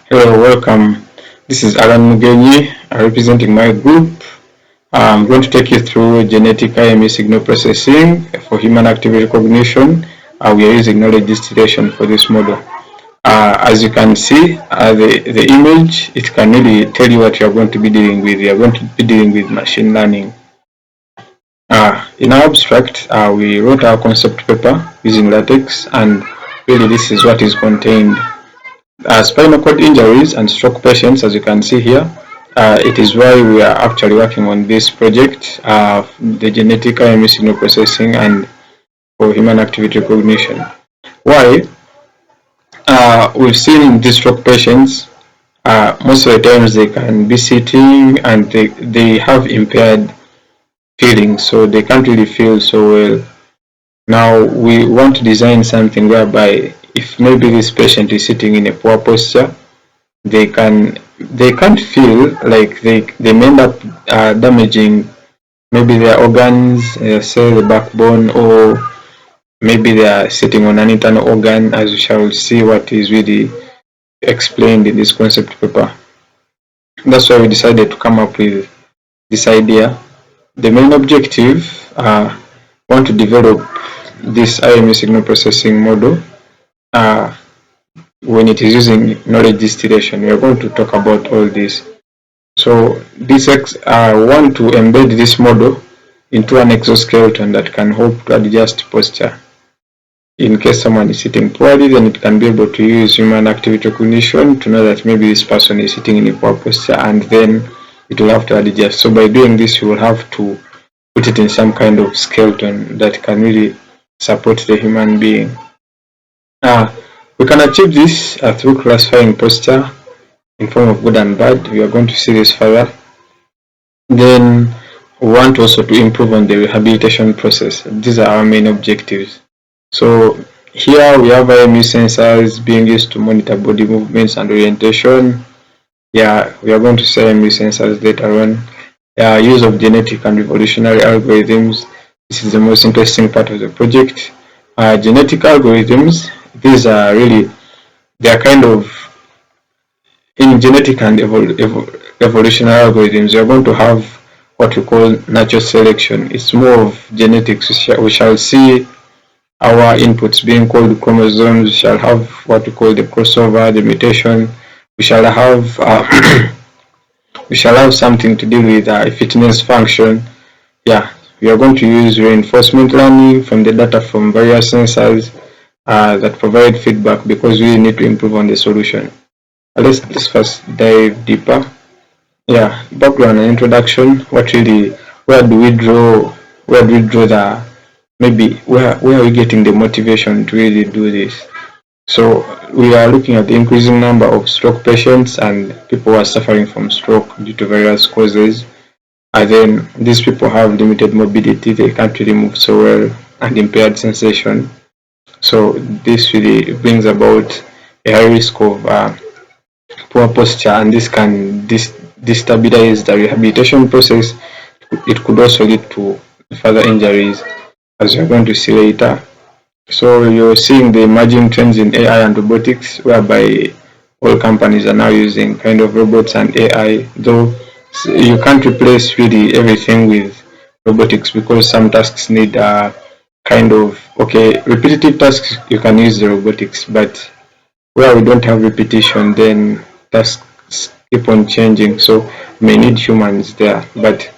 Hello, welcome. This is Alan Mugenyi, representing my group. I'm going to take you through genetic IMU signal processing for human activity recognition. We are using knowledge distillation for this model. As you can see, the image, it can really tell you what you're going to be dealing with. You're going to be dealing with machine learning. In our abstract, we wrote our concept paper using LaTeX, and really this is what is contained. Spinal cord injuries and stroke patients, as you can see here, it is why we are actually working on this project, the genetic IMU signal processing and for human activity recognition. Why? We've seen these stroke patients, most of the times they can be sitting and they have impaired feeling, so they can't really feel so well. Now we want to design something whereby if maybe this patient is sitting in a poor posture, they can't feel, like they may end up damaging maybe their organs, say the backbone, or maybe they are sitting on an internal organ, as we shall see what is really explained in this concept paper. That's why we decided to come up with this idea. The main objective, want to develop this IMU signal processing model. When it is using knowledge distillation, we are going to talk about all this. So this want to embed this model into an exoskeleton that can help to adjust posture. In case someone is sitting poorly, then it can be able to use human activity recognition to know that maybe this person is sitting in a poor posture, and then it will have to adjust. So by doing this, you will have to put it in some kind of skeleton that can really support the human being. We can achieve this through classifying posture in form of good and bad. We are going to see this further. Then we want also to improve on the rehabilitation process. These are our main objectives. So here we have IMU sensors being used to monitor body movements and orientation. Yeah, we are going to see IMU sensors later on. Use of genetic and evolutionary algorithms. This is the most interesting part of the project. Genetic algorithms, these are really, they are kind of, in genetic and evolutionary algorithms, you are going to have what we call natural selection. It's more of genetics. We shall see our inputs being called chromosomes. We shall have what we call the crossover, the mutation. We shall have we shall have something to do with fitness function. Yeah, we are going to use reinforcement learning from the data from various sensors that provide feedback, because we need to improve on the solution. Let's first dive deeper. Yeah, background and introduction. Where do we draw the, maybe where are we getting the motivation to really do this? So we are looking at the increasing number of stroke patients and people who are suffering from stroke due to various causes. And then these people have limited mobility, they can't really move so well, and impaired sensation. So this really brings about a high risk of poor posture, and this can destabilize the rehabilitation process. It could also lead to further injuries, as you're going to see later. So you're seeing the emerging trends in AI and robotics, whereby all companies are now using kind of robots and AI, though you can't replace really everything with robotics, because some tasks need kind of, okay, repetitive tasks you can use the robotics, but where we don't have repetition, then tasks keep on changing, so we may need humans there. But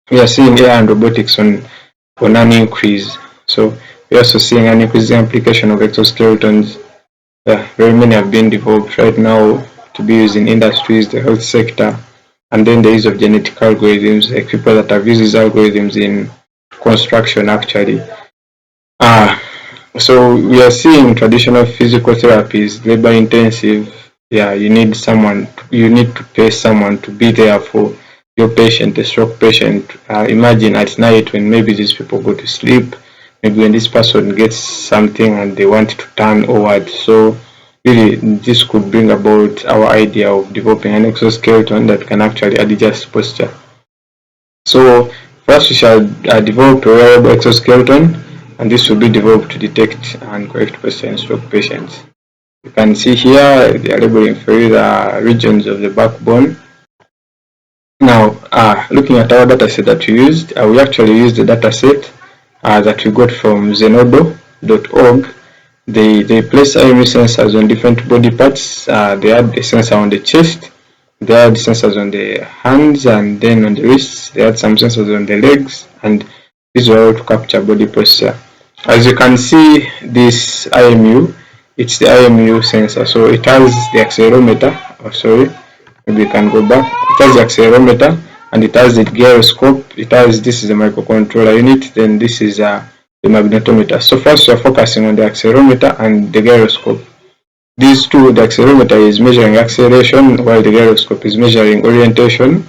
we are seeing AI and robotics on an increase. So we're also seeing an increasing application of exoskeletons. Very many have been developed right now to be used in industries, the health sector, and then the use of genetic algorithms, like people that have used these algorithms in construction actually. So we are seeing traditional physical therapies, labor intensive. Yeah, you need to pay someone to be there for your patient, the stroke patient. Imagine at night when maybe these people go to sleep, maybe when this person gets something and they want to turn over. So really, this could bring about our idea of developing an exoskeleton that can actually adjust posture. So first we shall develop a wearable exoskeleton, and this will be developed to detect and correct posture in stroke patients. You can see here they are labeling for you the regions of the backbone. Now, looking at our dataset that we used, we actually used the dataset that we got from zenodo.org. They place IMU sensors on different body parts. They had a sensor on the chest, they had sensors on the hands, and then on the wrists. They had some sensors on the legs, and these were all to capture body posture. As you can see, this IMU, it's the IMU sensor. So it has the accelerometer. Oh, sorry, maybe you can go back. It has the accelerometer and it has the gyroscope. It has, this is a microcontroller unit. Then this is the magnetometer. So first we are focusing on the accelerometer and the gyroscope. These two, the accelerometer is measuring acceleration while the gyroscope is measuring orientation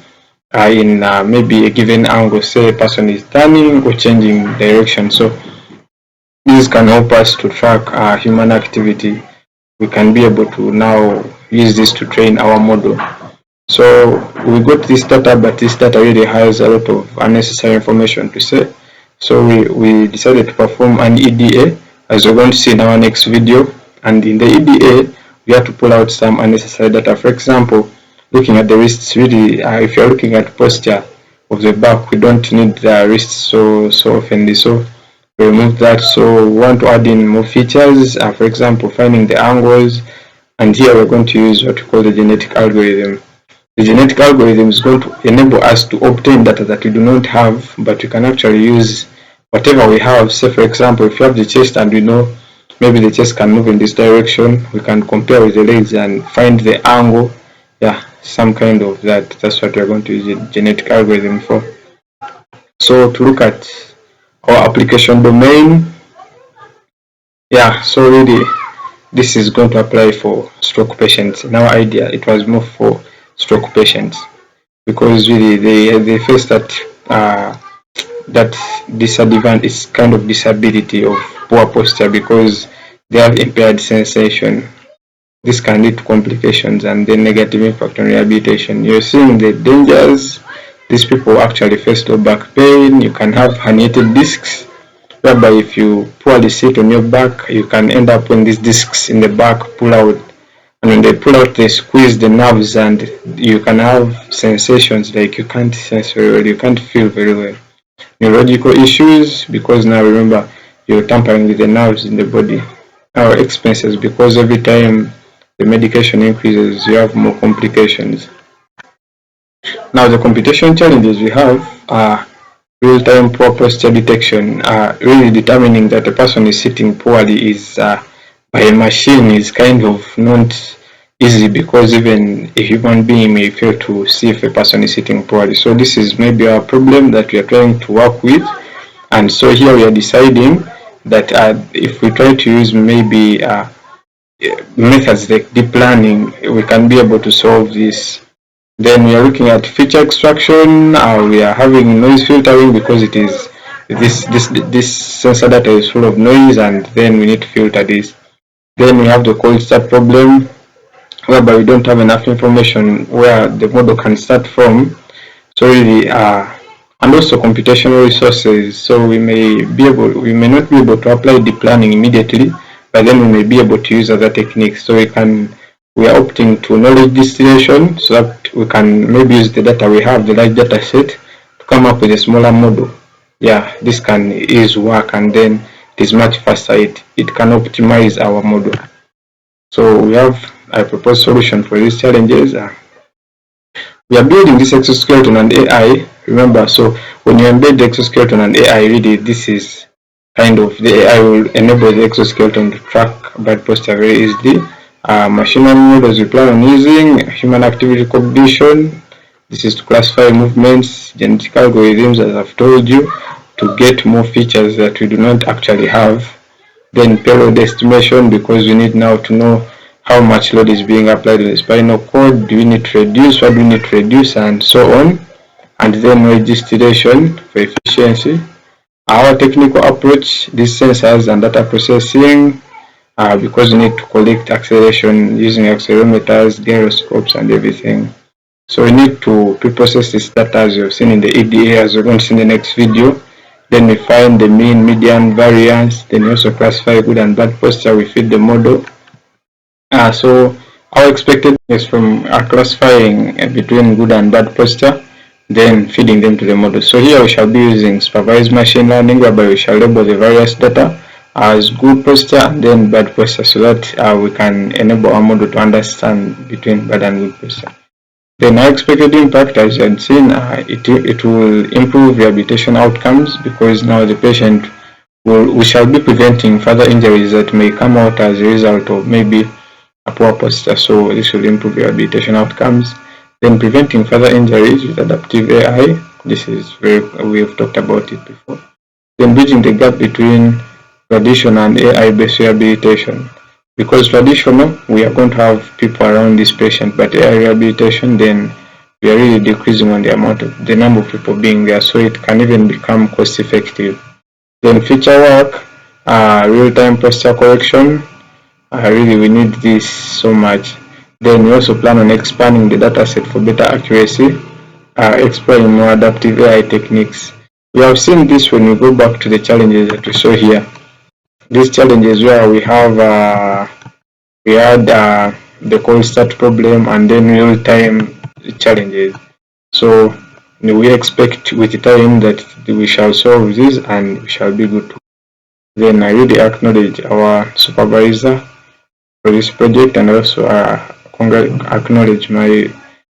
in maybe a given angle. Say a person is turning or changing direction. So this can help us to track human activity. We can be able to now use this to train our model. So we got this data, but this data really has a lot of unnecessary information to say. So we decided to perform an EDA, as we're going to see in our next video. And in the EDA, we have to pull out some unnecessary data. For example, looking at the wrists, really, if you're looking at posture of the back, we don't need the wrists so often. So we remove that. So we want to add in more features, for example, finding the angles. And here we're going to use what we call the genetic algorithm. The genetic algorithm is going to enable us to obtain data that we do not have, but we can actually use whatever we have. Say, for example, if you have the chest and we know maybe the chest can move in this direction, we can compare with the legs and find the angle. Yeah, some kind of that. That's what we're going to use the genetic algorithm for. So to look at our application domain, yeah, so really this is going to apply for stroke patients. In our idea, it was more for stroke patients because really they face that disadvantage, is kind of disability of poor posture because they have impaired sensation. This can lead to complications and then negative impact on rehabilitation. You're seeing the dangers. These people actually face low back pain. You can have herniated discs, whereby if you poorly sit on your back, you can end up when these discs in the back pull out. And when they pull out, they squeeze the nerves and you can have sensations like you can't sense very well, you can't feel very well. Neurological issues, because now remember, you're tampering with the nerves in the body. Our expenses, because every time the medication increases, you have more complications. Now the computation challenges we have are real-time poor posture detection. Really determining that a person is sitting poorly is by a machine is kind of not easy, because even a human being may fail to see if a person is sitting poorly. So this is maybe a problem that we are trying to work with, and so here we are deciding that if we try to use maybe methods like deep learning, we can be able to solve this. Then we are looking at feature extraction. We are having noise filtering because it is this sensor data is full of noise, and then we need to filter this. Then we have the cold start problem, whereby we don't have enough information where the model can start from. So really, and also computational resources. So we may not be able to apply deep learning immediately, but then we may be able to use other techniques. So we are opting to knowledge distillation, so that we can maybe use the data we have, the large data set, to come up with a smaller model. Yeah, this can ease work, and then it is much faster. It can optimize our model. So we have a proposed solution for these challenges. We are building this exoskeleton and AI. Remember, so when you embed the exoskeleton and AI, really this is kind of, the AI will enable the exoskeleton to track blood posture very easily. Machine learning models we plan on using human activity cognition. This is to classify movements, genetic algorithms, as I've told you, to get more features that we do not actually have. Then payload estimation, because we need now to know how much load is being applied to the spinal cord. Do we need to reduce? What do we need to reduce? And so on. And then noise distillation for efficiency. Our technical approach, these sensors and data processing, because we need to collect acceleration using accelerometers, gyroscopes, and everything. So we need to pre-process this data, as you've seen in the EDA, as we're going to see in the next video. Then we find the mean, median, variance. Then we also classify good and bad posture. We feed the model. So our expected is from classifying between good and bad posture, then feeding them to the model. So here we shall be using supervised machine learning, whereby we shall label the various data as good posture and then bad posture, so that we can enable our model to understand between bad and good posture. The expected impact, as you had seen, it will improve rehabilitation outcomes, because now the patient we shall be preventing further injuries that may come out as a result of maybe a poor posture. So this will improve rehabilitation outcomes. Then preventing further injuries with adaptive AI. This is we have talked about it before. Then bridging the gap between traditional and AI-based rehabilitation. Because traditional, we are going to have people around this patient, but AI rehabilitation, then we are really decreasing on the number of people being there, so it can even become cost effective. Then feature work, real-time posture correction. Really, we need this so much. Then we also plan on expanding the dataset for better accuracy, exploring more adaptive AI techniques. We have seen this when we go back to the challenges that we saw here. These challenges where we had the cold start problem and then real-time challenges. So we expect with time that we shall solve this and we shall be good. Then I really acknowledge our supervisor for this project, and also acknowledge my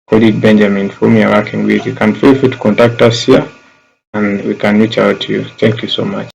colleague Benjamin for me working with. You can feel free to contact us here and we can reach out to you. Thank you so much.